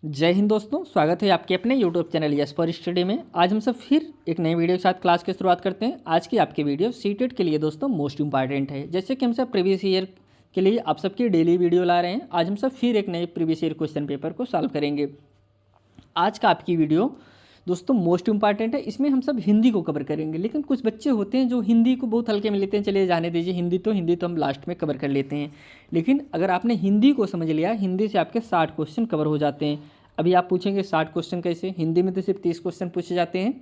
जय हिंद दोस्तों, स्वागत है आपके अपने YouTube channel yes for study में। आज हम सब फिर एक नए वीडियो के साथ क्लास की शुरुआत करते हैं। आज की आपकी वीडियो सीटेट के लिए दोस्तों मोस्ट इंपॉर्टेंट है। जैसे कि हम सब प्रीवियस ईयर के लिए आप सबकी डेली वीडियो ला रहे हैं, आज हम सब फिर एक नए प्रीवियस ईयर क्वेश्चन पेपर को सॉल्व करेंगे। आज का आपकी वीडियो दोस्तों मोस्ट इंपॉर्टेंट है। इसमें हम सब हिंदी को कवर करेंगे, लेकिन कुछ बच्चे होते हैं जो हिंदी को बहुत हल्के में लेते हैं, चलिए जाने दीजिए, हिंदी तो हम लास्ट में कवर कर लेते हैं। लेकिन अगर आपने हिंदी को समझ लिया, हिंदी से आपके 60 क्वेश्चन कवर हो जाते हैं। अभी आप पूछेंगे 60 क्वेश्चन कैसे, हिंदी में तो सिर्फ 30 क्वेश्चन पूछे जाते हैं।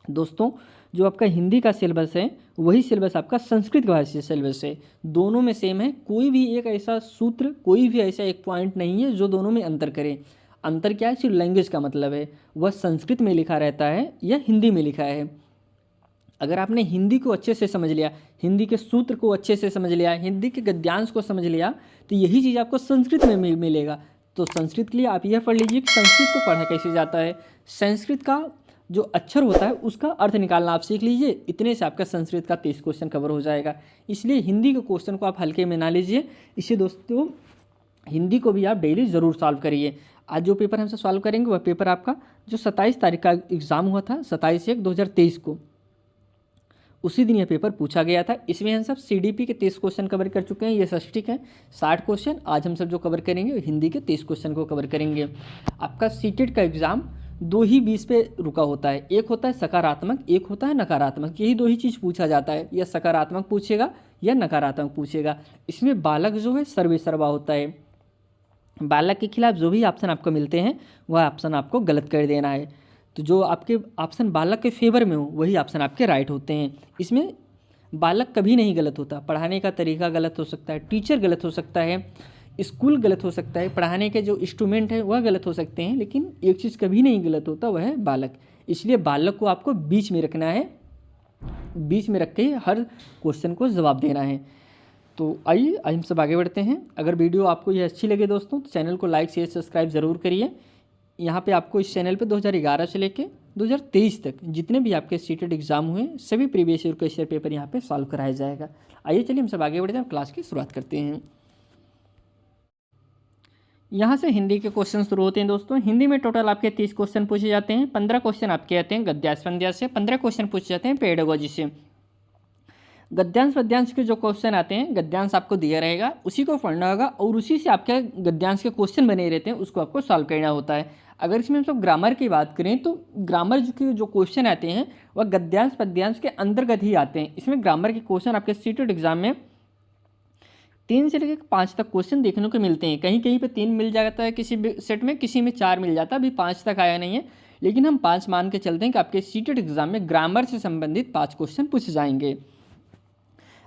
दोस्तों जो आपका हिंदी का सिलेबस है वही सिलेबस आपका संस्कृत का सिलेबस है, दोनों में सेम है। कोई भी एक ऐसा सूत्र, कोई भी ऐसा एक पॉइंट नहीं है जो दोनों में अंतर करे। अंतर क्या है, सिर्फ लैंग्वेज का मतलब है, वह संस्कृत में लिखा रहता है या हिंदी में लिखा है। अगर आपने हिंदी को अच्छे से समझ लिया, हिंदी के सूत्र को अच्छे से समझ लिया, हिंदी के गद्यांश को समझ लिया, तो यही चीज़ आपको संस्कृत में मिलेगा। तो संस्कृत के लिए आप यह पढ़ लीजिए कि संस्कृत को पढ़ा कैसे जाता है। संस्कृत का जो अक्षर होता है उसका अर्थ निकालना आप सीख लीजिए, इतने से आपका संस्कृत का 30 क्वेश्चन कवर हो जाएगा। इसलिए हिंदी के क्वेश्चन को आप हल्के में ना लीजिए। इससे दोस्तों हिंदी को भी आप डेली ज़रूर सॉल्व करिए। आज जो पेपर हमसे सॉल्व करेंगे वह पेपर आपका जो 27 तारीख का एग्ज़ाम हुआ था, 27/1/2023 को, उसी दिन यह पेपर पूछा गया था। इसमें हम सब सीडीपी के 30 क्वेश्चन कवर कर चुके हैं। ये षष्टिक है 60 क्वेश्चन। आज हम सब जो कवर करेंगे हिंदी के 30 क्वेश्चन को कवर करेंगे। आपका सीटेट का एग्ज़ाम दो ही 20 पे रुका होता है, एक होता है सकारात्मक, एक होता है नकारात्मक। यही दो ही चीज़ पूछा जाता है, या सकारात्मक पूछेगा या नकारात्मक पूछेगा। इसमें बालक जो है सर्वे सर्वा होता है। बालक के खिलाफ जो भी ऑप्शन आपको मिलते हैं वह ऑप्शन आपको गलत कर देना है। तो जो आपके ऑप्शन बालक के फेवर में हो वही ऑप्शन आपके राइट होते हैं। इसमें बालक कभी नहीं गलत होता, पढ़ाने का तरीका गलत हो सकता है, टीचर गलत हो सकता है, स्कूल गलत हो सकता है, पढ़ाने के जो इंस्ट्रूमेंट है वह गलत हो सकते हैं, लेकिन एक चीज़ कभी नहीं गलत होता, वह है बालक। इसलिए बालक को आपको बीच में रखना है, बीच में रख के हर क्वेश्चन को जवाब देना है। तो आइए आज हम सब आगे बढ़ते हैं। अगर वीडियो आपको ये अच्छी लगे दोस्तों तो चैनल को लाइक शेयर सब्सक्राइब ज़रूर करिए। यहाँ पे आपको इस चैनल पे 2011 से लेके 2023 तक जितने भी आपके सीटेट एग्जाम हुए सभी प्रीवियस ईयर क्वेश्चन पेपर यहाँ पे सॉल्व कराया जाएगा। आइए चलिए हम सब आगे बढ़ते हैं, क्लास की शुरुआत करते हैं। यहाँ से हिंदी के क्वेश्चन शुरू होते हैं दोस्तों। हिंदी में टोटल आपके 30 क्वेश्चन पूछे जाते हैं। 15 क्वेश्चन आपके आते हैं गद्यांश पद्यांश से, 15 क्वेश्चन पूछे जाते हैं पेडागोजी से। गद्यांश पद्यांश के जो क्वेश्चन आते हैं, गद्यांश आपको दिया रहेगा, उसी को पढ़ना होगा और उसी से आपके गद्यांश के क्वेश्चन बने रहते हैं, उसको आपको सॉल्व करना होता है। अगर इसमें हम सब ग्रामर की बात करें तो ग्रामर के जो क्वेश्चन आते हैं वह गद्यांश पद्यांश के अंतर्गत ही आते हैं। इसमें ग्रामर के क्वेश्चन आपके सीटेट एग्जाम में 3 से लेकर 5 तक क्वेश्चन देखने को मिलते हैं। कहीं कहीं पे 3 मिल जाता है किसी सेट में, किसी में 4 मिल जाता है। अभी 5 तक आया नहीं है, लेकिन हम 5 मान के चलते हैं कि आपके सीटेट एग्जाम में ग्रामर से संबंधित 5 क्वेश्चन पूछे जाएंगे।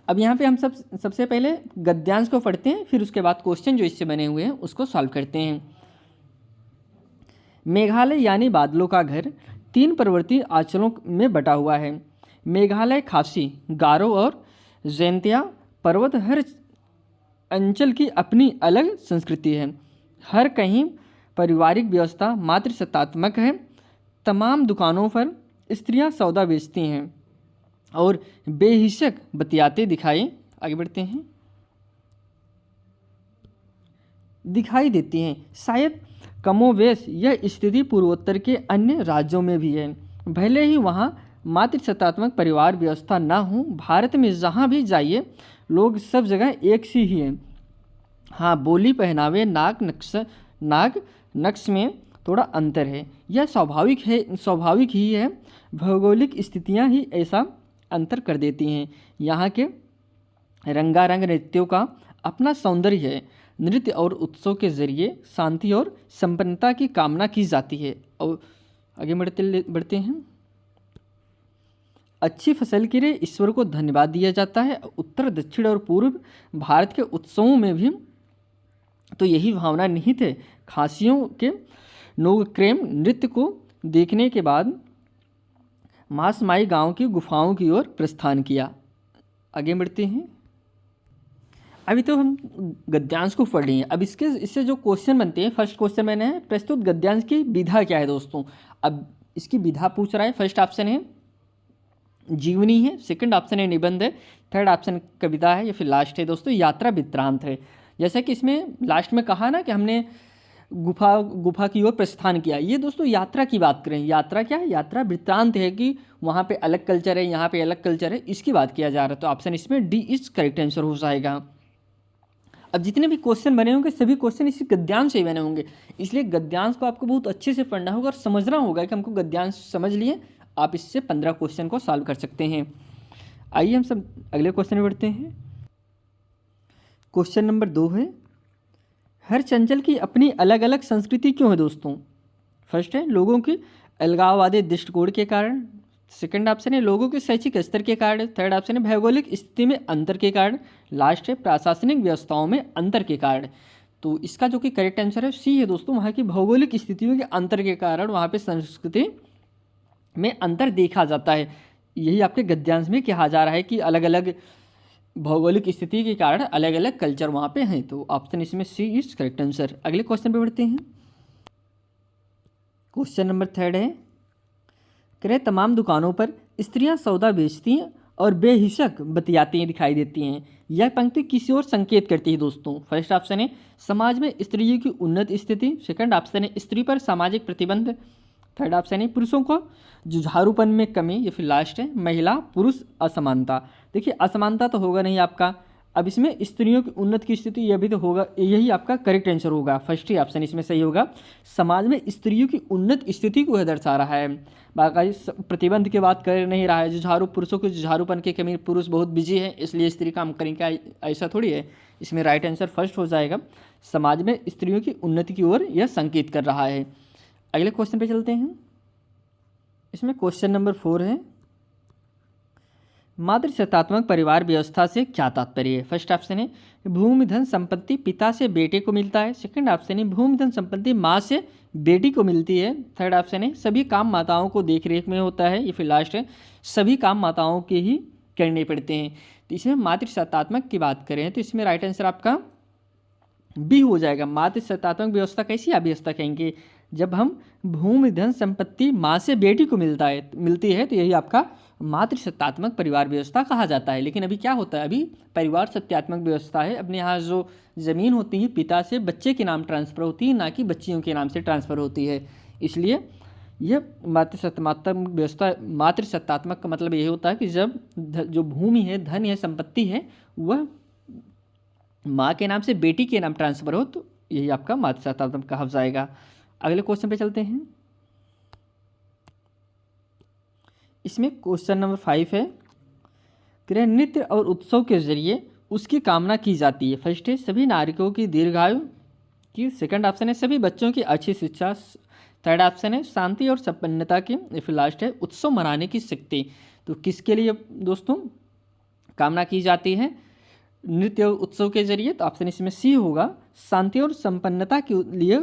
अब यहाँ पे हम सबसे पहले गद्यांश को पढ़ते हैं, फिर उसके बाद क्वेश्चन जो इससे बने हुए हैं उसको सॉल्व करते हैं। मेघालय यानी बादलों का घर 3 पर्वतीय अंचलों में बटा हुआ है। मेघालय खासी, गारो और जैंतिया पर्वत हर अंचल की अपनी अलग संस्कृति है। हर कहीं पारिवारिक व्यवस्था मातृसत्तात्मक है। तमाम दुकानों पर स्त्रियां सौदा बेचती हैं और बेहिचक बतियाते आगे बढ़ते हैं, दिखाई देती हैं। शायद कमोवेश यह स्थिति पूर्वोत्तर के अन्य राज्यों में भी है। भले ही वहाँ मातृसत्तात्मक परिवार व्यवस्था ना हो, भारत में जहाँ भी जाइए लोग सब जगह एक सी ही हैं। हाँ, बोली, पहनावे, नाक नक्श में थोड़ा अंतर है। यह स्वाभाविक ही है। भौगोलिक स्थितियाँ ही ऐसा अंतर कर देती हैं। यहाँ के रंगारंग नृत्यों का अपना सौंदर्य है। नृत्य और उत्सव के जरिए शांति और संपन्नता की कामना की जाती है। और आगे बढ़ते हैं। अच्छी फसल के लिए ईश्वर को धन्यवाद दिया जाता है। उत्तर, दक्षिण और पूर्व भारत के उत्सवों में भी तो यही भावना निहित है। खासियों के नोगक्रेम नृत्य को देखने के बाद मासमाई गांव की गुफाओं की ओर प्रस्थान किया। आगे बढ़ते हैं। अभी तो हम गद्यांश को पढ़ लिए। अब इससे जो क्वेश्चन बनते हैं, फर्स्ट क्वेश्चन मैंने है प्रस्तुत गद्यांश की विधा क्या है दोस्तों। अब इसकी विधा पूछ रहा है। फर्स्ट ऑप्शन है जीवनी है, सेकंड ऑप्शन है निबंध है, थर्ड ऑप्शन कविता है, या फिर लास्ट है दोस्तों यात्रा वृत्तांत है। जैसा कि इसमें लास्ट में कहा ना कि हमने गुफा की ओर प्रस्थान किया। ये दोस्तों यात्रा की बात करें, यात्रा क्या है, यात्रा वृत्तांत है कि वहाँ पे अलग कल्चर है, यहाँ पे अलग कल्चर है, इसकी बात किया जा रहा है। तो ऑप्शन इसमें डी इज करेक्ट आंसर हो जाएगा। अब जितने भी क्वेश्चन बने होंगे सभी क्वेश्चन इसी गद्यांश से ही बने होंगे, इसलिए गद्यांश को आपको बहुत अच्छे से पढ़ना होगा और समझना होगा कि हमको गद्यांश समझ लिए आप इससे 15 क्वेश्चन को सॉल्व कर सकते हैं। आइए हम सब अगले क्वेश्चन में बढ़ते हैं। क्वेश्चन नंबर 2 है, हर चंचल की अपनी अलग अलग संस्कृति क्यों है दोस्तों? फर्स्ट है लोगों की अलगाववादी दृष्टिकोण के कारण, सेकंड ऑप्शन है लोगों के शैक्षिक स्तर के कारण, थर्ड ऑप्शन है भौगोलिक स्थिति में अंतर के कारण, लास्ट है प्रशासनिक व्यवस्थाओं में अंतर के कारण। तो इसका जो कि करेक्ट आंसर है सी है दोस्तों, वहाँ की भौगोलिक स्थितियों के अंतर के कारण वहाँ पे संस्कृति में अंतर देखा जाता है। यही आपके गद्यांश में कहा जा रहा है कि अलग अलग भौगोलिक स्थिति के कारण अलग अलग कल्चर वहाँ पे हैं। तो ऑप्शन इसमें सी इज करेक्ट आंसर। अगले क्वेश्चन पे बढ़ते हैं। क्वेश्चन नंबर 3 है, करें तमाम दुकानों पर स्त्रियां सौदा बेचती हैं और बेहिचक बतियाती दिखाई देती हैं। यह पंक्ति किसी और संकेत करती है दोस्तों? फर्स्ट ऑप्शन है समाज में स्त्रियों की उन्नत स्थिति, सेकंड ऑप्शन है स्त्री पर सामाजिक प्रतिबंध, थर्ड ऑप्शन है पुरुषों को जुझारूपन में कमी, या फिर लास्ट है महिला पुरुष असमानता। देखिए असमानता तो होगा नहीं आपका, अब इसमें स्त्रियों की उन्नत की स्थिति यह भी तो होगा, यही आपका करेक्ट आंसर होगा। फर्स्ट ही ऑप्शन इसमें सही होगा, समाज में स्त्रियों की उन्नत स्थिति को यह दर्शा रहा है। बाकी प्रतिबंध की बात कर नहीं रहा है, जुझारू पुरुषों के जुझारूपन की कमी, पुरुष बहुत बिजी है इसलिए स्त्री काम करेंगे, ऐसा थोड़ी है। इसमें राइट आंसर फर्स्ट हो जाएगा, समाज में स्त्रियों की उन्नति की ओर यह संकेत कर रहा है। अगले क्वेश्चन पे चलते हैं। इसमें क्वेश्चन नंबर 4 है, मातृसत्तात्मक परिवार व्यवस्था से क्या तात्पर्य है? फर्स्ट ऑप्शन है भूमि धन संपत्ति पिता से बेटे को मिलता है, सेकंड ऑप्शन है भूमि धन संपत्ति माँ से बेटी को मिलती है, थर्ड ऑप्शन है सभी काम माताओं को देखरेख में होता है, या फिर लास्ट है सभी काम माताओं के ही करने पड़ते हैं। तो इसमें मातृसत्तात्मक की बात करें तो इसमें राइट आंसर आपका बी हो जाएगा। मातृसत्तात्मक व्यवस्था कैसी आप व्यवस्था कहेंगे? जब हम भूमि धन संपत्ति माँ से बेटी को मिलती है तो यही आपका मातृसत्तात्मक परिवार व्यवस्था कहा जाता है। लेकिन अभी क्या होता है, अभी परिवार सत्यात्मक व्यवस्था है। अपने यहाँ जो ज़मीन होती है पिता से बच्चे के नाम ट्रांसफ़र होती है, ना कि बच्चियों के नाम से ट्रांसफ़र होती है। इसलिए यह मातृसत्तात्मक व्यवस्था, मातृसत्तात्मक का मतलब यही होता है कि जब जो भूमि है, धन है, संपत्ति है, वह माँ के नाम से बेटी के नाम ट्रांसफ़र हो, तो यही आपका मातृसत्तात्मक कहा जाएगा। अगले क्वेश्चन पे चलते हैं। इसमें क्वेश्चन नंबर 5 है, गृह नृत्य और उत्सव के जरिए उसकी कामना की जाती है। फर्स्ट है सभी नागरिकों की दीर्घायु की, सेकंड ऑप्शन है सभी बच्चों की अच्छी शिक्षा, थर्ड ऑप्शन है शांति और संपन्नता की, या फिर लास्ट है उत्सव मनाने की शक्ति। तो किसके लिए दोस्तों कामना की जाती है नृत्य और उत्सव के जरिए? तो ऑप्शन इसमें सी होगा, शांति और संपन्नता के लिए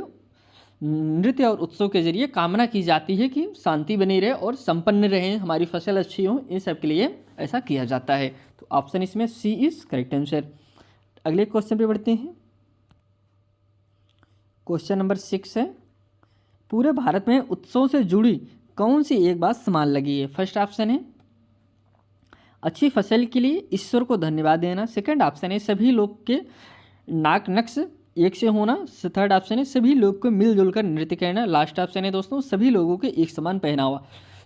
नृत्य और उत्सव के जरिए कामना की जाती है कि शांति बनी रहे और संपन्न रहें, हमारी फसल अच्छी हो, इन सब के लिए ऐसा किया जाता है। तो ऑप्शन इसमें सी इज करेक्ट आंसर। अगले क्वेश्चन पे बढ़ते हैं। क्वेश्चन नंबर 6 है, पूरे भारत में उत्सव से जुड़ी कौन सी एक बात समान लगी है? फर्स्ट ऑप्शन है अच्छी फसल के लिए ईश्वर को धन्यवाद देना, सेकंड ऑप्शन है सभी लोग के नाक नक्श एक से होना, थर्ड ऑप्शन है सभी लोग को मिलजुल कर नृत्य करना, लास्ट ऑप्शन है दोस्तों सभी लोगों के एक समान पहनावा।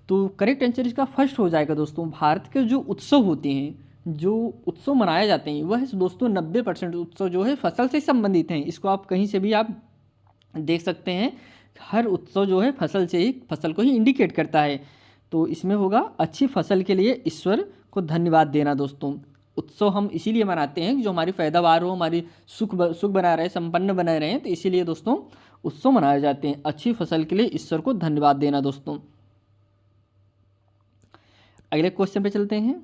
तो करेक्ट आंसर इसका फर्स्ट हो जाएगा दोस्तों। भारत के जो उत्सव होते हैं, जो उत्सव मनाए जाते हैं, वह दोस्तों 90% उत्सव जो है फसल से संबंधित हैं। इसको आप कहीं से भी आप देख सकते हैं, हर उत्सव जो है फसल से ही, फसल को ही इंडिकेट करता है। तो इसमें होगा अच्छी फसल के लिए ईश्वर को धन्यवाद देना। दोस्तों उत्सव हम इसीलिए मनाते हैं कि जो हमारी पैदावार हो, हमारी सुख बना रहे, संपन्न बनाए रहे, तो इसीलिए दोस्तों उत्सव मनाए जाते हैं। अच्छी फसल के लिए ईश्वर को धन्यवाद देना। दोस्तों अगले क्वेश्चन पे चलते हैं।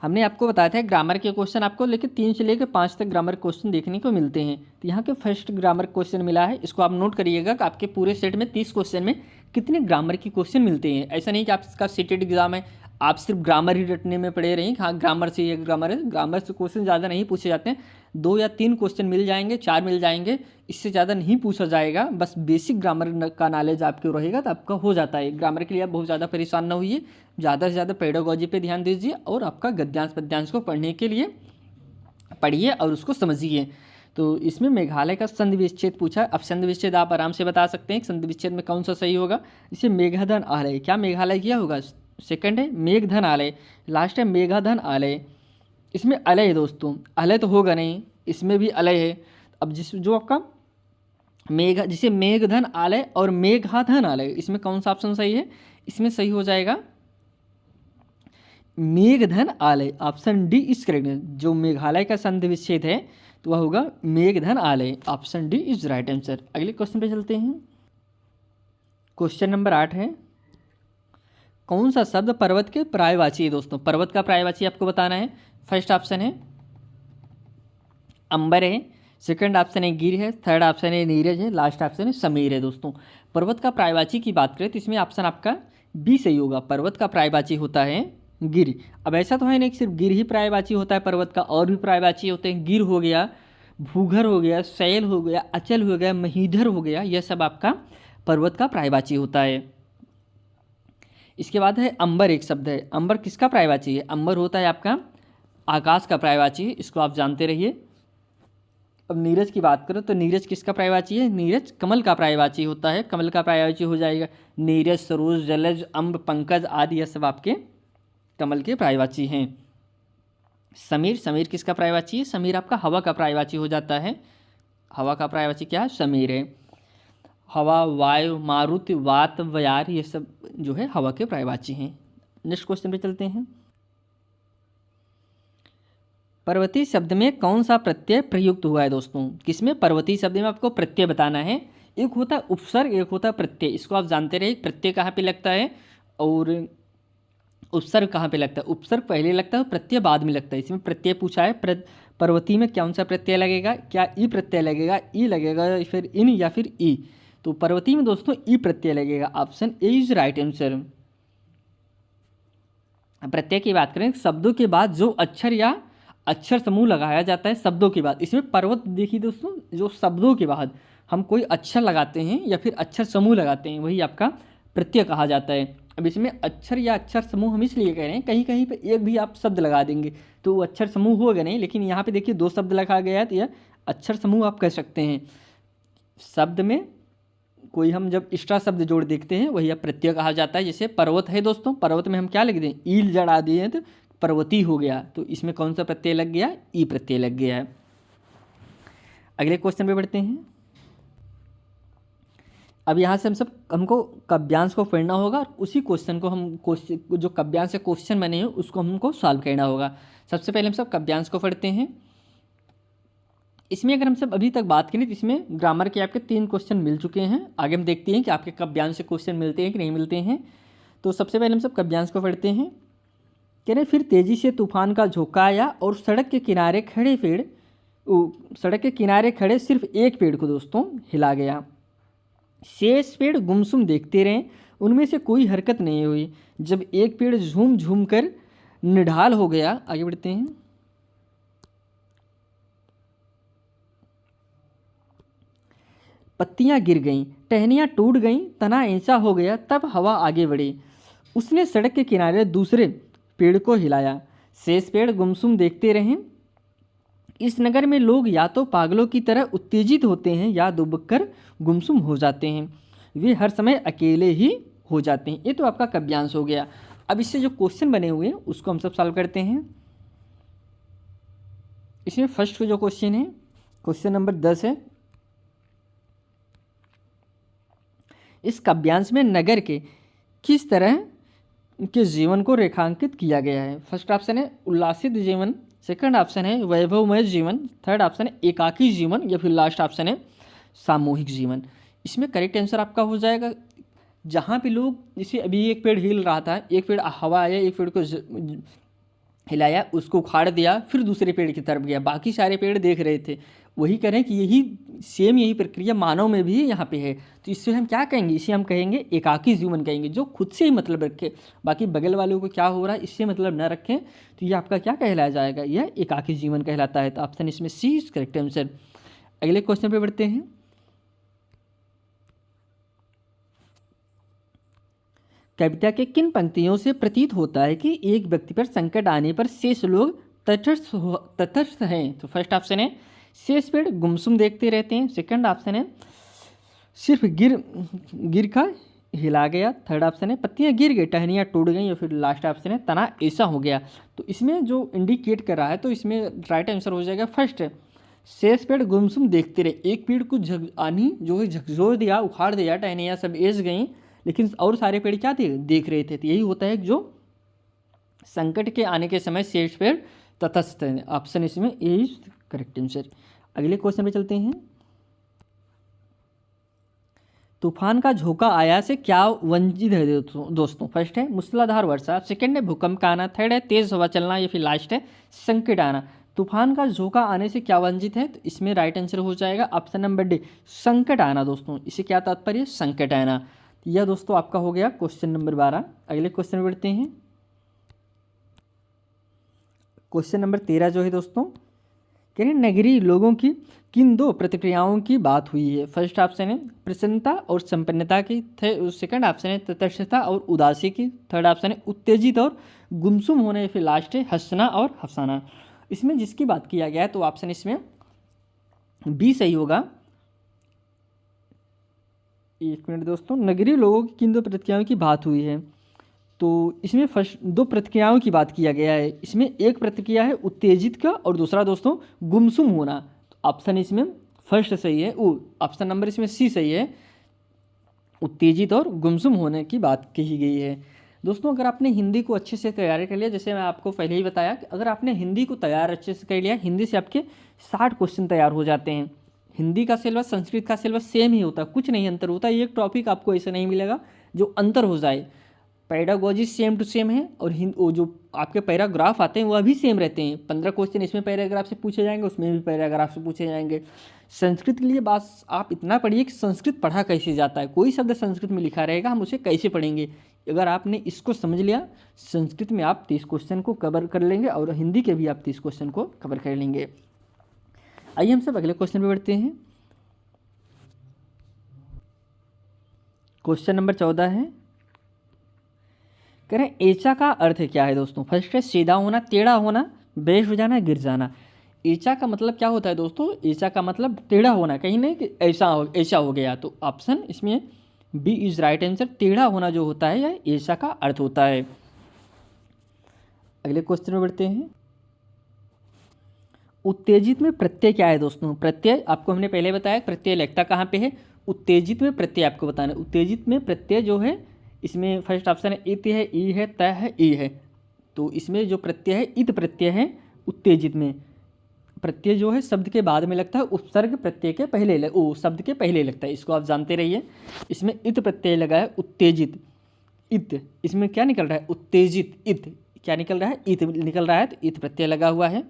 हमने आपको बताया था ग्रामर के क्वेश्चन आपको लेकर 3 से लेकर 5 तक ग्रामर क्वेश्चन देखने को मिलते हैं। तो यहाँ के फर्स्ट ग्रामर क्वेश्चन मिला है, इसको आप नोट करिएगा कि आपके पूरे सेट में 30 क्वेश्चन में कितने ग्रामर के क्वेश्चन मिलते हैं। ऐसा नहीं कि आपका सीटेड एग्जाम है आप सिर्फ ग्रामर ही रटने में पड़े रहें, हाँ ग्रामर से ये ग्रामर है, ग्रामर से क्वेश्चन ज़्यादा नहीं पूछे जाते हैं। 2 या 3 क्वेश्चन मिल जाएंगे, 4 मिल जाएंगे, इससे ज़्यादा नहीं पूछा जाएगा। बस बेसिक ग्रामर का नॉलेज आपके रहेगा तो आपका हो जाता है। ग्रामर के लिए आप बहुत ज़्यादा परेशान ना होइए, ज़्यादा से ज़्यादा पेडागोजी पे ध्यान दीजिए और आपका गद्यांश पद्यांश को पढ़ने के लिए पढ़िए और उसको समझिए। तो इसमें मेघालय का संधि विच्छेद पूछा। अब संधि विच्छेद आप आराम से बता सकते हैं संधि विच्छेद में कौन सा सही होगा। इसे मेघाधन आलय, क्या मेघालय किया होगा, सेकंड है मेघधन आलय, लास्ट है मेघाधन आलय। इसमें अलय है दोस्तों, अलय तो होगा नहीं, इसमें भी अलय है। अब जो आपका जिसे मेघधन आलय और मेघाधन आलय, इसमें कौन सा ऑप्शन सही है, इसमें सही हो जाएगा मेघधन आलय, ऑप्शन डी इज करेक्ट। जो मेघालय का संधि विच्छेद है तो वह होगा मेघधन आलय, option D is right answer. अगले क्वेश्चन पे चलते हैं। क्वेश्चन नंबर 8 है, कौन सा शब्द पर्वत के पर्यायवाची है दोस्तों। पर्वत का पर्यायवाची आपको बताना है। फर्स्ट ऑप्शन है अंबर है, सेकंड ऑप्शन है गिर है, थर्ड ऑप्शन है नीरज है, लास्ट ऑप्शन है समीर है। दोस्तों पर्वत का पर्यायवाची की बात करें तो इसमें ऑप्शन आपका बी सही होगा। पर्वत का पर्यायवाची होता है गिर। अब ऐसा तो है नहीं कि सिर्फ गिर ही पर्यायवाची होता है पर्वत का, और भी पर्यायवाची होते हैं। गिर हो गया, भूगर हो गया, शैल हो गया, अचल हो गया, महीधर हो गया, यह सब आपका पर्वत का पर्यायवाची होता है। इसके बाद है अंबर, एक शब्द है। अंबर किसका पर्यायवाची है, अंबर होता है आपका आकाश का पर्यायवाची, इसको आप जानते रहिए। अब नीरज की बात करो तो नीरज किसका पर्यायवाची है, नीरज कमल का पर्यायवाची होता है। कमल का पर्यायवाची हो जाएगा नीरज, सरोज, जलज, अम्ब, पंकज आदि, यह सब आपके कमल के पर्यायवाची हैं। समीर, समीर किसका पर्यायवाची है, समीर आपका हवा का पर्यायवाची हो जाता है। हवा का पर्यायवाची क्या है, समीर है। हवा, वायु, मारुति, वात, वयार, ये सब जो है हवा के पर्यायवाची हैं। नेक्स्ट क्वेश्चन पे चलते हैं। पर्वतीय शब्द में कौन सा प्रत्यय प्रयुक्त हुआ है दोस्तों। किसमें, पर्वतीय शब्द में आपको प्रत्यय बताना है। एक होता है उपसर्ग, एक होता है प्रत्यय, इसको आप जानते रहे। प्रत्यय कहाँ पे लगता है और उपसर्ग कहाँ पे लगता है। उपसर्ग पहले लगता है, प्रत्यय बाद में लगता है। इसमें प्रत्यय पूछा है, पर्वतीय में कौन सा प्रत्यय लगेगा, क्या ई प्रत्यय लगेगा, ई लगेगा या फिर इन या फिर ई। तो पर्वतीय में दोस्तों ई प्रत्यय लगेगा, option A is right answer. प्रत्यय की बात करें, शब्दों के बाद जो अक्षर या अक्षर समूह लगाया जाता है शब्दों के बाद। इसमें पर्वत देखिए दोस्तों, जो शब्दों के बाद हम कोई अक्षर लगाते हैं या फिर अक्षर समूह लगाते हैं, वही आपका प्रत्यय कहा जाता है। अब इसमें अक्षर या अक्षर समूह हम इसलिए कह रहे हैं, कहीं कहीं पे एक भी आप शब्द लगा देंगे तो वो अक्षर समूह होगा नहीं, लेकिन यहाँ पे देखिए 2 शब्द लगा गया है तो यह अक्षर समूह आप कह सकते हैं। शब्द में कोई हम जब एक्स्ट्रा शब्द जोड़ देखते हैं वही अब प्रत्यय कहा जाता है। जैसे पर्वत है दोस्तों, पर्वत में हम क्या लिख दें, ईल जड़ा दिए तो पर्वती हो गया, तो इसमें कौन सा प्रत्यय लग गया, ई प्रत्यय लग गया है। अगले क्वेश्चन पे बढ़ते हैं। अब यहाँ से हमको काव्यांश को पढ़ना होगा और उसी क्वेश्चन को हम जो काव्यांश से क्वेश्चन बने हैं उसको हमको सॉल्व करना होगा। सबसे पहले हम सब काव्यांश को पढ़ते हैं। इसमें अगर हम सब अभी तक बात करें तो इसमें ग्रामर के आपके 3 क्वेश्चन मिल चुके हैं। आगे हम देखते हैं कि आपके काव्यांश से क्वेश्चन मिलते हैं कि नहीं मिलते हैं। तो सबसे पहले हम सब काव्यांश को पढ़ते हैं। कह रहे फिर तेजी से तूफान का झोंका आया और सड़क के किनारे खड़े सिर्फ एक पेड़ को दोस्तों हिला गया। शेष पेड़ गुमसुम देखते रहे, उनमें से कोई हरकत नहीं हुई। जब एक पेड़ झूम झूम कर निढाल हो गया, आगे बढ़ते हैं। पत्तियां गिर गईं, टहनियां टूट गईं, तना ऐसा हो गया, तब हवा आगे बढ़ी। उसने सड़क के किनारे दूसरे पेड़ को हिलाया। शेष पेड़ गुमसुम देखते रहे। इस नगर में लोग या तो पागलों की तरह उत्तेजित होते हैं या दुबककर गुमसुम हो जाते हैं। वे हर समय अकेले ही हो जाते हैं। ये तो आपका काव्यांश हो गया। अब इससे जो क्वेश्चन बने हुए हैं उसको हम सब सॉल्व करते हैं। इसमें फर्स्ट जो क्वेश्चन है, क्वेश्चन नंबर 10 है। इस काव्यांश में नगर के किस तरह के जीवन को रेखांकित किया गया है। फर्स्ट ऑप्शन है उल्लासित जीवन, सेकंड ऑप्शन है वैभवमय जीवन, थर्ड ऑप्शन है एकाकी जीवन या फिर लास्ट ऑप्शन है सामूहिक जीवन। इसमें करेक्ट आंसर आपका हो जाएगा जहाँ पे लोग, जैसे अभी एक पेड़ हिल रहा था, एक पेड़ हवा आया, एक पेड़ को हिलाया, उसको उखाड़ दिया, फिर दूसरे पेड़ की तरफ गया, बाकी सारे पेड़ देख रहे थे। वही करें कि यही प्रक्रिया मानव में भी यहाँ पे है। तो इससे हम क्या कहेंगे, इसे हम कहेंगे एकाकी जीवन कहेंगे, जो खुद से ही मतलब रखे, बाकी बगल वालों को क्या हो रहा है इससे मतलब न रखें। तो ये आपका क्या कहलाया जाएगा, यह एकाकी जीवन कहलाता है। तो ऑप्शन इसमें सी इज करेक्ट आंसर। अगले क्वेश्चन पे बढ़ते हैं। कविता के किन पंक्तियों से प्रतीत होता है कि एक व्यक्ति पर संकट आने पर शेष लोग तटस्थ हैं। तो फर्स्ट ऑप्शन है शेष पेड़ गुमसुम देखते रहते हैं। सेकंड ऑप्शन है सिर्फ गिर का हिला गया। थर्ड ऑप्शन है पत्तियां गिर गई, टहनियाँ टूट गई। और फिर लास्ट ऑप्शन है तना ऐसा हो गया। तो इसमें जो इंडिकेट कर रहा है तो इसमें राइट आंसर हो जाएगा फर्स्ट, शेष पेड़ गुमसुम देखते रहे। एक पेड़ को आनी जो है झकझोर दिया, उखाड़ दिया, टहनियाँ सब एस गई, लेकिन और सारे पेड़ क्या थे, देख रहे थे। तो यही होता है जो संकट के आने के समय शेष पेड़ तटस्थ है। ऑप्शन इसमें ए इज करेक्ट आंसर। अगले क्वेश्चन पे चलते हैं। तूफान का झोंका आया से क्या वंचित है दोस्तों? फर्स्ट है मूसलाधार वर्षा, सेकंड है भूकंप का आना, थर्ड है तेज हवा चलना, या फिर लास्ट है संकट आना। तूफान का झोंका आने से क्या वंचित है? तो इसमें राइट आंसर हो जाएगा ऑप्शन नंबर डी, संकट आना। दोस्तों इसे क्या तात्पर्य? संकट आना। यह दोस्तों आपका हो गया क्वेश्चन नंबर 12। अगले क्वेश्चन में बढ़ते हैं। क्वेश्चन नंबर 13 जो है दोस्तों, कह रहे नगरीय लोगों की किन दो प्रतिक्रियाओं की बात हुई है? फर्स्ट ऑप्शन है प्रसन्नता और संपन्नता की, सेकंड ऑप्शन है तटस्थता और उदासी की, थर्ड ऑप्शन है उत्तेजित और गुमसुम होने, फिर लास्ट है हंसना और हंसाना। इसमें जिसकी बात किया गया है तो ऑप्शन इसमें बी सही होगा। एक मिनट दोस्तों, नगरीय लोगों की किन दो प्रतिक्रियाओं की बात हुई है? तो इसमें फर्स्ट दो प्रतिक्रियाओं की बात किया गया है। इसमें एक प्रतिक्रिया है उत्तेजित का और दूसरा दोस्तों गुमसुम होना। तो ऑप्शन इसमें फर्स्ट सही है, ऑप्शन नंबर इसमें सी सही है, उत्तेजित और गुमसुम होने की बात कही गई है। दोस्तों अगर आपने हिंदी को अच्छे से तैयार कर लिया, जैसे मैं आपको पहले ही बताया कि अगर आपने हिंदी को तैयार अच्छे से कर लिया, हिंदी से आपके 60 क्वेश्चन तैयार हो जाते हैं। हिंदी का सिलेबस संस्कृत का सिलेबस सेम ही होता है, कुछ नहीं अंतर होता। एक टॉपिक आपको ऐसा नहीं मिलेगा जो अंतर हो जाए। पैडागोजी सेम टू सेम है और वो जो आपके पैराग्राफ आते हैं वह भी सेम रहते हैं। 15 क्वेश्चन इसमें पैराग्राफ से पूछे जाएंगे, उसमें भी पैराग्राफ से पूछे जाएंगे। संस्कृत के लिए बस आप इतना पढ़िए कि संस्कृत पढ़ा कैसे जाता है, कोई शब्द संस्कृत में लिखा रहेगा, हम उसे कैसे पढ़ेंगे। अगर आपने इसको समझ लिया, संस्कृत में आप 30 क्वेश्चन को कवर कर लेंगे और हिंदी के भी आप 30 क्वेश्चन को कवर कर लेंगे। आइए हम सब अगले क्वेश्चन पे बढ़ते हैं। क्वेश्चन नंबर 14 है, कह रहे हैं एचा का अर्थ क्या है दोस्तों? फर्स्ट है सीधा होना, टेढ़ा होना, बेश हो जाना, गिर जाना। एचा का मतलब क्या होता है दोस्तों? एचा का मतलब टेढ़ा होना, कहीं नहीं कि ऐसा हो गया। तो ऑप्शन इसमें बी इज राइट आंसर। टेढ़ा होना जो होता है यह एचा का अर्थ होता है। अगले क्वेश्चन में बढ़ते हैं। उत्तेजित में प्रत्यय क्या है दोस्तों? प्रत्यय आपको हमने पहले बताया, प्रत्यय लगता कहाँ पे है? उत्तेजित में प्रत्यय आपको बताना है। उत्तेजित में प्रत्यय जो है इसमें फर्स्ट ऑप्शन है इत है, ई है, त है, ई है। तो इसमें जो प्रत्यय है इत प्रत्यय है। उत्तेजित में प्रत्यय जो है शब्द के बाद में लगता है, उपसर्ग प्रत्यय के पहले शब्द के पहले लगता है, इसको आप जानते रहिए। इसमें इत प्रत्यय लगा है, उत्तेजित इत, इसमें क्या निकल रहा है? उत्तेजित इत, क्या निकल रहा है? इत निकल रहा है, तो इत प्रत्यय लगा हुआ है।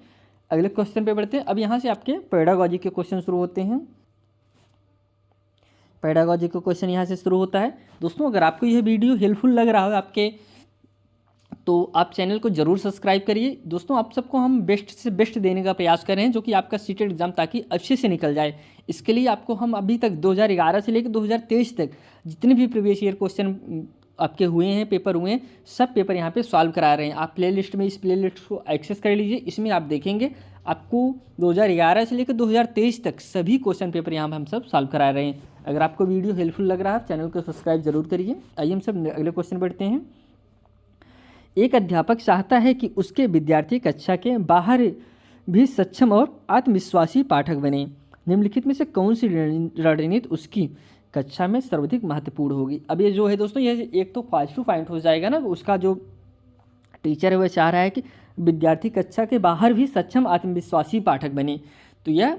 अगले क्वेश्चन पे बढ़ते हैं। अब यहाँ से आपके पेडागोजी के क्वेश्चन शुरू होते हैं। पेडागोजी का क्वेश्चन यहाँ से शुरू होता है। दोस्तों अगर आपको यह वीडियो हेल्पफुल लग रहा हो आपके, तो आप चैनल को जरूर सब्सक्राइब करिए। दोस्तों आप सबको हम बेस्ट से बेस्ट देने का प्रयास कर रहे हैं, जो कि आपका सीटेट एग्जाम ताकि अच्छे से निकल जाए। इसके लिए आपको हम अभी तक 2011 से लेकर 2023 तक जितने भी प्रीवियस ईयर क्वेश्चन आपके हुए हैं, पेपर हुए हैं, सब पेपर यहाँ पे सॉल्व करा रहे हैं। आप प्लेलिस्ट में इस प्लेलिस्ट को एक्सेस कर लीजिए। इसमें आप देखेंगे आपको 2011 से लेकर 2023 तक सभी क्वेश्चन पेपर यहाँ पर हम सब सॉल्व करा रहे हैं। अगर आपको वीडियो हेल्पफुल लग रहा है, चैनल को सब्सक्राइब जरूर करिए। आइए हम सब अगले क्वेश्चन बढ़ते हैं। एक अध्यापक चाहता है कि उसके विद्यार्थी कक्षा के बाहर भी सक्षम और आत्मविश्वासी पाठक बने। निम्नलिखित में से कौन सी रणनीति उसकी कक्षा में सर्वाधिक महत्वपूर्ण होगी? अब ये जो है दोस्तों, ये एक तो पॉजिटिव पॉइंट हो जाएगा ना, उसका जो टीचर है वह चाह रहा है कि विद्यार्थी कक्षा के बाहर भी सक्षम आत्मविश्वासी पाठक बने, तो यह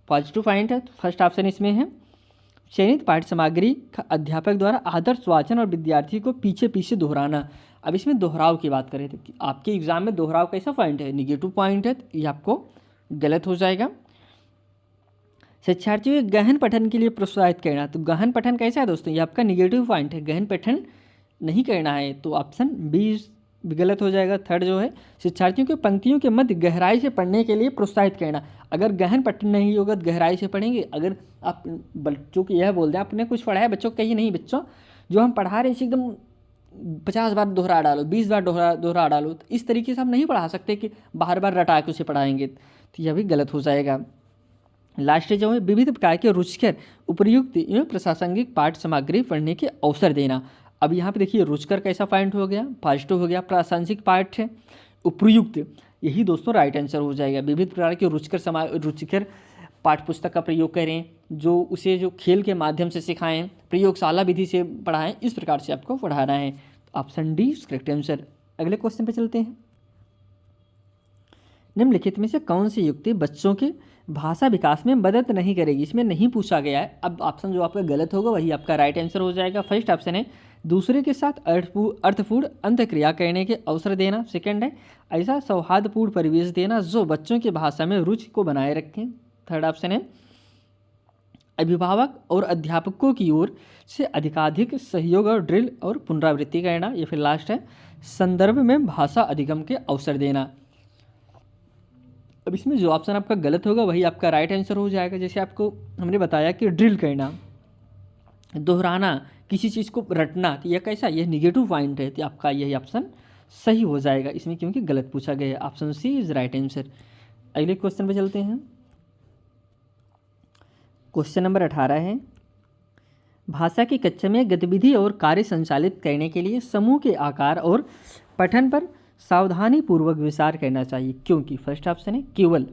पॉजिटिव पॉइंट है। तो फर्स्ट ऑप्शन इसमें है चयनित पाठ्य सामग्री का अध्यापक द्वारा आदर्श वाचन और विद्यार्थी को पीछे पीछे दोहराना। अब इसमें दोहराव की बात करें तो आपके एग्जाम में दोहराव कैसा पॉइंट है? निगेटिव पॉइंट है, तो ये आपको गलत हो जाएगा। शिक्षार्थियों के गहन पठन के लिए प्रोत्साहित करना, तो गहन पठन कैसा है दोस्तों? ये आपका निगेटिव पॉइंट है, गहन पठन नहीं करना है, तो ऑप्शन बी गलत हो जाएगा। थर्ड जो है शिक्षार्थियों के पंक्तियों के मध्य गहराई से पढ़ने के लिए प्रोत्साहित करना। अगर गहन पठन नहीं होगा तो गहराई से पढ़ेंगे। अगर आप बच्चों को यह बोल दें आपने कुछ पढ़ा है, बच्चों को कहिए नहीं बच्चों जो हम पढ़ा रहे हैं एकदम 50 बार दोहरा डालो, 20 बार दोहरा डालो, तो इस तरीके से हम नहीं पढ़ा सकते कि बार बार रटा के उसे पढ़ाएंगे, तो यह भी गलत हो जाएगा। लास्ट जो है विविध प्रकार के रुचिकर उपयुक्त एवं प्रासंगिक पाठ सामग्री पढ़ने के अवसर देना। अब यहाँ पे देखिए रुचिकर कैसा पॉइंट हो गया, पॉजिटिव हो गया, प्रासंगिक पाठ है, उपयुक्त, यही दोस्तों राइट आंसर हो जाएगा। विविध प्रकार के रुचिकर पाठ पुस्तक का प्रयोग करें, जो उसे जो खेल के माध्यम से सिखाएं, प्रयोगशाला विधि से पढ़ाएं, इस प्रकार से आपको पढ़ाना है। Option D correct answer. अगले क्वेश्चन पे चलते हैं। निम्नलिखित में से कौन सी युक्ति बच्चों के भाषा विकास में मदद नहीं करेगी? इसमें नहीं पूछा गया है। अब ऑप्शन जो आपका गलत होगा वही आपका राइट आंसर हो जाएगा। फर्स्ट ऑप्शन है दूसरे के साथ अर्थपूर्ण अंतक्रिया करने के अवसर देना। सेकंड है ऐसा सौहार्दपूर्ण परिवेश देना जो बच्चों की भाषा में रुचि को बनाए रखें। थर्ड ऑप्शन है अभिभावक और अध्यापकों की ओर से अधिकाधिक सहयोग और ड्रिल और पुनरावृत्ति करना। या फिर लास्ट है संदर्भ में भाषा अधिगम के अवसर देना। अब इसमें जो ऑप्शन आपका गलत होगा वही आपका राइट आंसर हो जाएगा। जैसे आपको हमने बताया कि ड्रिल करना, दोहराना, किसी चीज़ को रटना, तो यह कैसा, यह निगेटिव पॉइंट है, तो आपका यही ऑप्शन सही हो जाएगा इसमें, क्योंकि गलत पूछा गया है। Option C is right answer. अगले क्वेश्चन पे चलते हैं। क्वेश्चन नंबर 18 है भाषा की कक्षा में गतिविधि और कार्य संचालित करने के लिए समूह के आकार और पठन पर सावधानी पूर्वक विचार करना चाहिए, क्योंकि फर्स्ट ऑप्शन है केवल।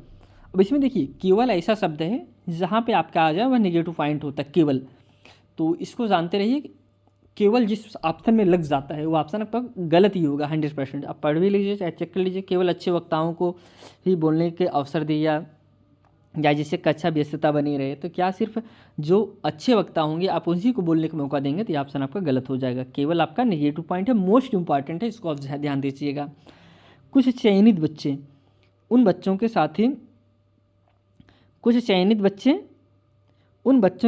अब इसमें देखिए केवल ऐसा शब्द है जहाँ पे आपका आ जाए वह निगेटिव पॉइंट होता है केवल, तो इसको जानते रहिए। केवल जिस ऑप्शन में लग जाता है वो ऑप्शन आपका गलत ही होगा 100%। आप पढ़ भी लीजिए चाहे चेक कर लीजिए। केवल अच्छे वक्ताओं को ही बोलने के अवसर दिया या जिससे कक्षा व्यस्तता बनी रहे, तो क्या सिर्फ जो अच्छे वक्ता होंगे आप उसी को बोलने का मौका देंगे, तो ये ऑप्शन आपका गलत हो जाएगा। केवल आपका नेगेटिव पॉइंट है, मोस्ट इंपॉर्टेंट है, इसको आप ध्यान दीजिएगा। कुछ चयनित बच्चे उन बच्चों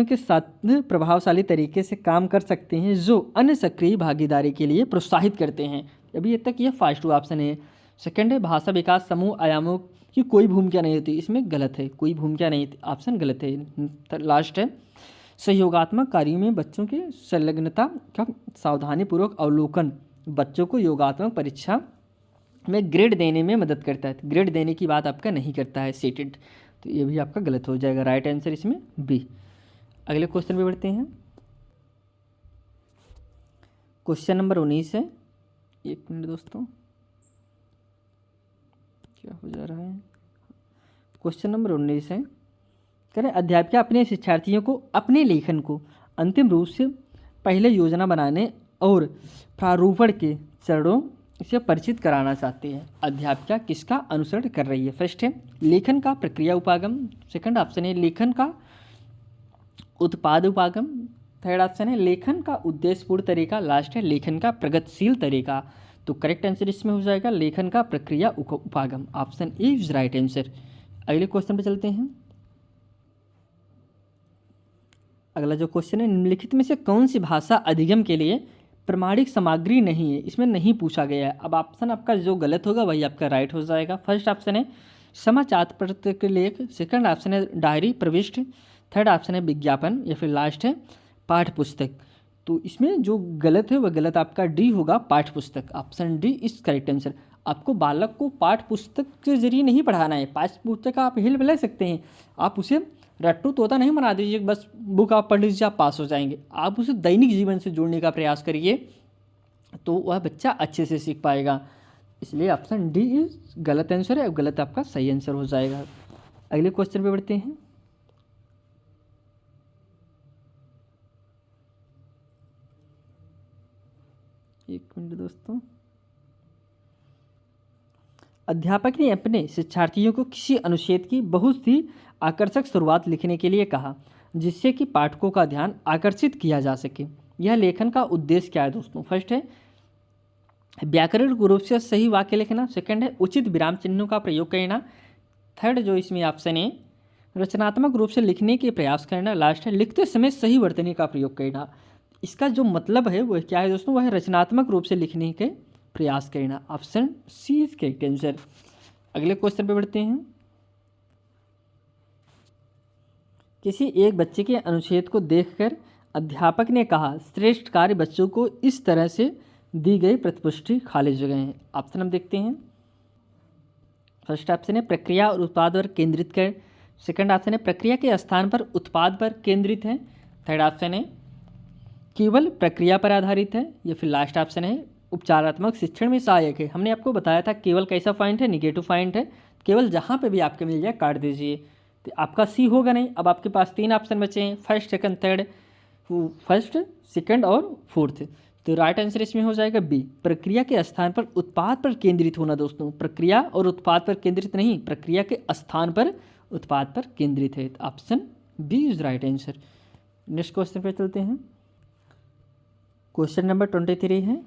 के साथ प्रभावशाली तरीके से काम कर सकते हैं जो अन्य सक्रिय भागीदारी के लिए प्रोत्साहित करते हैं। अभी तक यह फर्स्ट ऑप्शन है। सेकंड है भाषा विकास समूह आयामों की कोई भूमिका नहीं होती, इसमें गलत है, कोई भूमिका नहीं, ऑप्शन गलत है। लास्ट है सहयोगात्मक कार्यों में बच्चों की संलग्नता का सावधानीपूर्वक अवलोकन बच्चों को योगात्मक परीक्षा में ग्रेड देने में मदद करता है। ग्रेड देने की बात आपका नहीं करता है सीटेड, तो ये भी आपका गलत हो जाएगा। राइट आंसर इसमें बी। अगले क्वेश्चन पे बढ़ते हैं। क्वेश्चन नंबर 19 है। एक मिनट दोस्तों, क्या हो जा रहा है। क्वेश्चन नंबर 19 है करें अध्यापिका अपने शिक्षार्थियों को अपने लेखन को अंतिम रूप से पहले योजना बनाने और प्रारूपण के चरणों से परिचित कराना चाहते हैं। अध्यापिका किसका अनुसरण कर रही है? फर्स्ट है लेखन का प्रक्रिया उपागम। सेकंड ऑप्शन है लेखन का उत्पाद उपागम। थर्ड ऑप्शन है लेखन का उद्देश्यपूर्ण तरीका। लास्ट है लेखन का प्रगतिशील तरीका। तो करेक्ट आंसर इसमें हो जाएगा लेखन का प्रक्रिया उपागम। Option A is right answer. अगले क्वेश्चन पे चलते हैं। अगला जो क्वेश्चन है निम्नलिखित में से कौन सी भाषा अधिगम के लिए प्रमाणिक सामग्री नहीं है? इसमें नहीं पूछा गया है। अब ऑप्शन आपका जो गलत होगा वही आपका राइट हो जाएगा। फर्स्ट ऑप्शन है समाचार पत्र के लेख। सेकंड ऑप्शन है डायरी प्रविष्ट। थर्ड ऑप्शन है विज्ञापन। या फिर लास्ट है पाठ्य पुस्तक। तो इसमें जो गलत है वह गलत आपका डी होगा, पाठ्य पुस्तक। Option D is correct answer. आपको बालक को पाठ्य पुस्तक के जरिए नहीं पढ़ाना है। पाठ्य पुस्तक का आप हेल्प ले सकते हैं, आप उसे रट्टू तोता नहीं बना दीजिए बस बुक आप पढ़ लीजिए आप पास हो जाएंगे। आप उसे दैनिक जीवन से जोड़ने का प्रयास करिए तो वह बच्चा अच्छे से सीख पाएगा। इसलिए ऑप्शन डी इज गलत आंसर है, गलत आपका सही आंसर हो जाएगा। अगले क्वेश्चन पे बढ़ते हैं। एक मिनट दोस्तों। अध्यापक ने अपने शिक्षार्थियों को किसी अनुच्छेद की बहुत ही आकर्षक शुरुआत लिखने के लिए कहा जिससे कि पाठकों का ध्यान आकर्षित किया जा सके। यह लेखन का उद्देश्य क्या है दोस्तों? फर्स्ट है व्याकरण रूप से सही वाक्य लिखना। सेकंड है उचित विराम चिन्हों का प्रयोग करना। थर्ड जो इसमें ऑप्शन है रचनात्मक रूप से लिखने के प्रयास करना। लास्ट है लिखते समय सही वर्तनी का प्रयोग करना। इसका जो मतलब है वह क्या है दोस्तों? वह है रचनात्मक रूप से लिखने के प्रयास करना। Option C is correct answer. अगले क्वेश्चन पे बढ़ते हैं। किसी एक बच्चे के अनुच्छेद को देखकर अध्यापक ने कहा श्रेष्ठ कार्य बच्चों को इस तरह से दी गई प्रतिपुष्टि खाली जगह है। ऑप्शन हम देखते हैं। फर्स्ट ऑप्शन है प्रक्रिया और उत्पाद पर केंद्रित कर सेकंड ऑप्शन है प्रक्रिया के स्थान पर उत्पाद पर केंद्रित है। थर्ड ऑप्शन है केवल प्रक्रिया पर आधारित है। या फिर लास्ट ऑप्शन है उपचारात्मक शिक्षण में सहायक है। हमने आपको बताया था केवल कैसा पॉइंट है, निगेटिव पॉइंट है, केवल जहाँ पे भी आपके मिल जाए काट दीजिए। तो आपका सी होगा नहीं। अब आपके पास 3 ऑप्शन बचे हैं, first second third, first second और फोर्थ। तो राइट आंसर इसमें हो जाएगा बी, प्रक्रिया के स्थान पर उत्पाद पर केंद्रित होना। दोस्तों प्रक्रिया और उत्पाद पर केंद्रित नहीं, प्रक्रिया के स्थान पर उत्पाद पर केंद्रित है। तो option B is right answer. Next question पे चलते हैं। क्वेश्चन नंबर 23 है,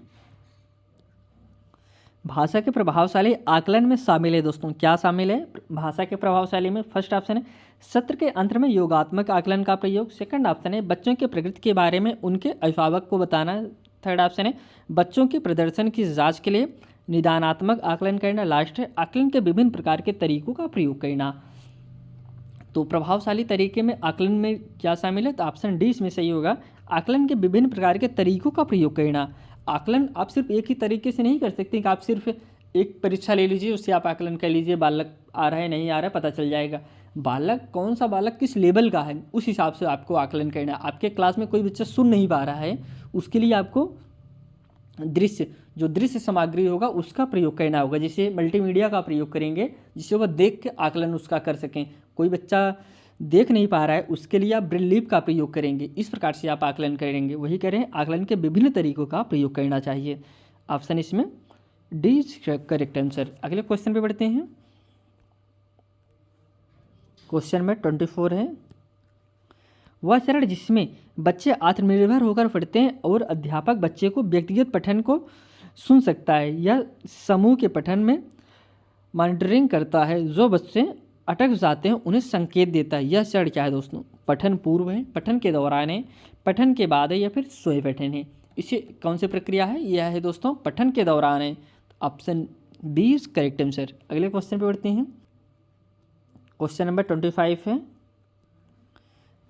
भाषा के प्रभावशाली आकलन में शामिल है। दोस्तों क्या शामिल है भाषा के प्रभावशाली में? फर्स्ट ऑप्शन है सत्र के अंत में योगात्मक आकलन का प्रयोग। सेकंड ऑप्शन है बच्चों के प्रगति के बारे में उनके अभिभावक को बताना। थर्ड ऑप्शन है बच्चों के प्रदर्शन की जांच के लिए निदानात्मक आकलन करना। लास्ट है आकलन के विभिन्न प्रकार के तरीकों का प्रयोग करना। तो प्रभावशाली तरीके में आकलन में क्या शामिल है? तो ऑप्शन डी इसमें सही होगा, आकलन के विभिन्न प्रकार के तरीकों का प्रयोग करना। आकलन आप सिर्फ एक ही तरीके से नहीं कर सकते कि आप सिर्फ एक परीक्षा ले लीजिए उससे आप आकलन कर लीजिए, बालक आ रहा है नहीं आ रहा है पता चल जाएगा। बालक कौन सा बालक किस लेवल का है उस हिसाब से आपको आकलन करना है। आपके क्लास में कोई बच्चा सुन नहीं पा रहा है, उसके लिए आपको दृश्य सामग्री होगा उसका प्रयोग करना होगा। जैसे मल्टीमीडिया का प्रयोग करेंगे जिससे वह देख के आकलन उसका कर सकें। कोई बच्चा देख नहीं पा रहा है उसके लिए आप ब्रेल लिपि का प्रयोग करेंगे, इस प्रकार से आप आकलन करेंगे। वही करें आकलन के विभिन्न तरीकों का प्रयोग करना चाहिए। ऑप्शन इसमें डी इज करेक्ट आंसर। अगले क्वेश्चन पे बढ़ते हैं। क्वेश्चन में 24 है, वह चरण जिसमें बच्चे आत्मनिर्भर होकर पढ़ते हैं और अध्यापक बच्चे को व्यक्तिगत पठन को सुन सकता है या समूह के पठन में मॉनिटरिंग करता है। जो बच्चे अटक जाते हैं उन्हें संकेत देता है। यह चरण क्या है दोस्तों? पठन पूर्व है, पठन के दौरान है, पठन के बाद है या फिर स्वयं पठन है? इसे कौन सी प्रक्रिया है? यह है दोस्तों पठन के दौरान है। Option B is correct answer. अगले क्वेश्चन पे बढ़ते हैं। क्वेश्चन नंबर 25 है,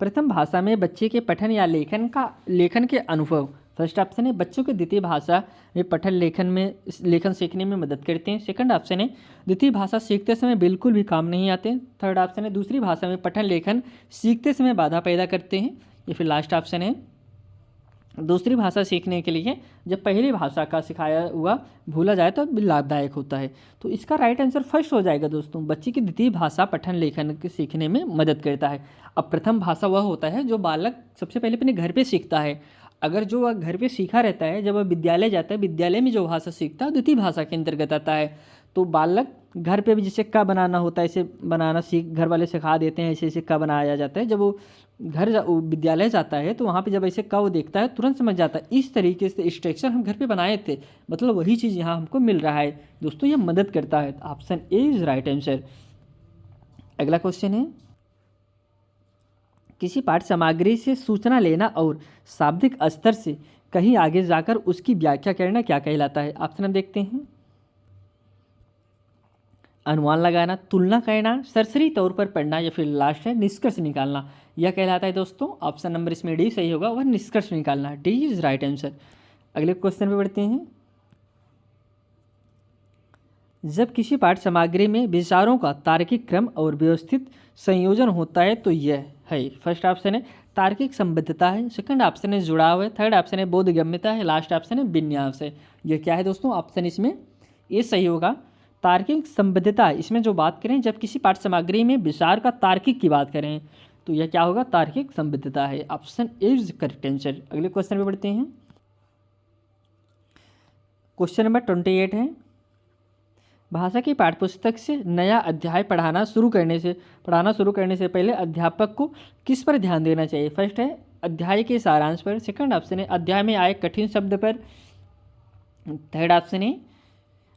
प्रथम भाषा में बच्चे के पठन या लेखन के अनुभव। फर्स्ट ऑप्शन है बच्चों के द्वितीय भाषा में पठन लेखन सीखने में मदद करते हैं। सेकंड ऑप्शन है द्वितीय भाषा सीखते समय बिल्कुल भी काम नहीं आते। थर्ड ऑप्शन है दूसरी भाषा में पठन लेखन सीखते समय बाधा पैदा करते हैं। या फिर लास्ट ऑप्शन है दूसरी भाषा सीखने के लिए जब पहली भाषा का सिखाया हुआ भूला जाए तो लाभदायक होता है। तो इसका राइट आंसर फर्स्ट हो जाएगा दोस्तों, बच्चे की द्वितीय भाषा पठन लेखन के सीखने में मदद करता है। अब प्रथम भाषा वह होता है जो बालक सबसे पहले अपने घर पे सीखता है। अगर जो वह घर पे सीखा रहता है, जब वह विद्यालय जाता है, विद्यालय में जो भाषा सीखता है द्वितीय भाषा के अंतर्गत आता है। तो बालक घर पे भी जैसे का बनाना होता है ऐसे बनाना घर वाले सिखा देते हैं, ऐसे ऐसे का बनाया जाता है। जब वो विद्यालय जाता है तो वहाँ पे जब ऐसे का वो देखता है तुरंत समझ जाता है। इस तरीके से इंस्ट्रक्शन हम घर पे बनाए थे, मतलब वही चीज़ यहाँ हमको मिल रहा है दोस्तों, ये मदद करता है। Option A is right answer. अगला क्वेश्चन है, किसी पाठ्य सामग्री से सूचना लेना और शाब्दिक स्तर से कहीं आगे जाकर उसकी व्याख्या करना क्या कहलाता है? ऑप्शन हम देखते हैं, अनुमान लगाना, तुलना करना, सरसरी तौर पर पढ़ना, या फिर लास्ट है निष्कर्ष निकालना। यह कहलाता है दोस्तों, ऑप्शन नंबर इसमें डी सही होगा, वह निष्कर्ष निकालना। D is right answer. अगले क्वेश्चन पे बढ़ते हैं। जब किसी पाठ्य सामग्री में विचारों का तार्किक क्रम और व्यवस्थित संयोजन होता है तो यह है। फर्स्ट ऑप्शन है तार्किक संबद्धता है, सेकंड ऑप्शन है जुड़ाव है, थर्ड ऑप्शन है बोधगम्यता है, लास्ट ऑप्शन है विन्यास है। यह क्या है दोस्तों? ऑप्शन इसमें ये सही होगा, तार्किक संबद्धता। इसमें जो बात करें जब किसी पाठ्य सामग्री में विचार का तार्किक की बात करें तो यह क्या होगा? तार्किक संबद्धता है। Option A is correct answer. अगले क्वेश्चन पे बढ़ते हैं। क्वेश्चन नंबर 28 है, भाषा की पाठ्यपुस्तक से नया अध्याय पढ़ाना शुरू करने से पहले अध्यापक को किस पर ध्यान देना चाहिए? फर्स्ट है अध्याय के सारांश पर, सेकंड ऑप्शन है अध्याय में आए कठिन शब्द पर, थर्ड ऑप्शन है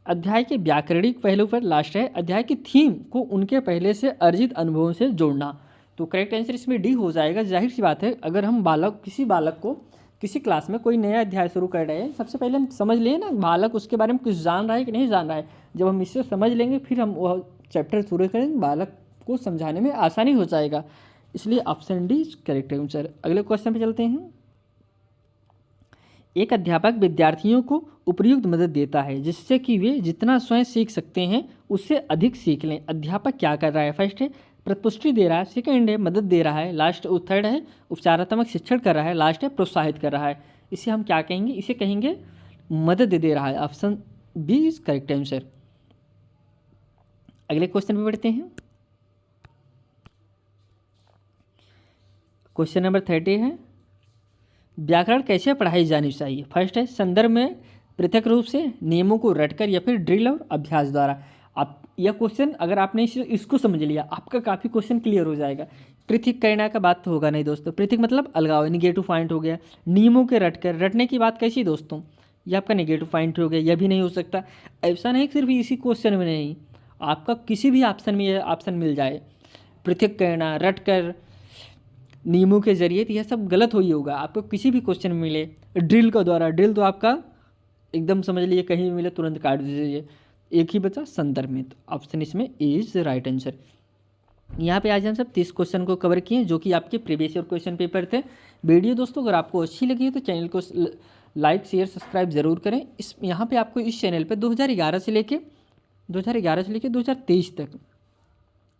अध्याय के व्याकरणिक पहलू पर, लास्ट है अध्याय की थीम को उनके पहले से अर्जित अनुभवों से जोड़ना। तो करेक्ट आंसर इसमें डी हो जाएगा। जाहिर सी बात है, अगर हम किसी बालक को किसी क्लास में कोई नया अध्याय शुरू कर रहे हैं, सबसे पहले हम समझ लें ना बालक उसके बारे में कुछ जान रहा है कि नहीं जान रहा है। जब हम इससे समझ लेंगे फिर हम वह चैप्टर शुरू करेंगे, बालक को समझाने में आसानी हो जाएगा। इसलिए ऑप्शन डी करेक्ट आंसर। अगले क्वेश्चन पे चलते हैं। एक अध्यापक विद्यार्थियों को उपयुक्त मदद देता है जिससे कि वे जितना स्वयं सीख सकते हैं उससे अधिक सीख लें। अध्यापक क्या कर रहा है? फर्स्ट है प्रतिपुष्टि दे रहा है, सेकंड है मदद दे रहा है, लास्ट थर्ड है उपचारात्मक शिक्षण कर रहा है, लास्ट है प्रोत्साहित कर रहा है। इसे हम क्या कहेंगे, इसे कहेंगे मदद दे रहा है। Option B is correct answer. अगले क्वेश्चन पे बढ़ते हैं। क्वेश्चन नंबर 30 है, व्याकरण कैसे पढ़ाई जानी चाहिए। फर्स्ट है संदर्भ में पृथक रूप से, नियमों को रटकर, या फिर ड्रिल और अभ्यास द्वारा। आप यह क्वेश्चन अगर आपने इसको समझ लिया, आपका काफ़ी क्वेश्चन क्लियर हो जाएगा। पृथक करना का बात तो होगा नहीं दोस्तों, पृथक मतलब अलगाव, निगेटिव पॉइंट हो गया। नियमों के रटकर, रटने की बात कैसी दोस्तों, यह आपका नेगेटिव पॉइंट हो गया, यह भी नहीं हो सकता। ऐसा नहीं सिर्फ इसी क्वेश्चन में नहीं, आपका किसी भी ऑप्शन में यह ऑप्शन मिल जाए, पृथक करना, रटकर, नियमों के जरिए, तो यह सब गलत हो ही होगा। आपको किसी भी क्वेश्चन में मिले ड्रिल का द्वारा, ड्रिल तो आपका एकदम समझ लीजिए कहीं भी मिले तुरंत काट दीजिए। एक ही बचा संदर्भ में, तो ऑप्शन इसमें ए इज राइट आंसर। यहाँ पे आज हम सब 30 क्वेश्चन को कवर किए जो कि आपके प्रीवियस ईयर क्वेश्चन पेपर थे। वीडियो दोस्तों अगर आपको अच्छी लगी है तो चैनल को लाइक शेयर सब्सक्राइब जरूर करें। इस यहाँ पे आपको इस चैनल पे 2011 से लेके 2023 तक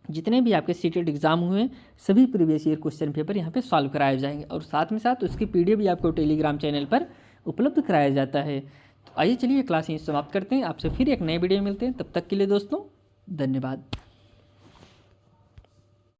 जितने भी आपके सीटेट एग्जाम हुए हैं सभी प्रीवियस ईयर क्वेश्चन पेपर यहाँ पे सॉल्व कराए जाएंगे, और साथ में साथ उसकी पीडीएफ भी आपको टेलीग्राम चैनल पर उपलब्ध कराया जाता है। तो आइए चलिए क्लास यहीं समाप्त करते हैं, आपसे फिर एक नए वीडियो में मिलते हैं। तब तक के लिए दोस्तों धन्यवाद।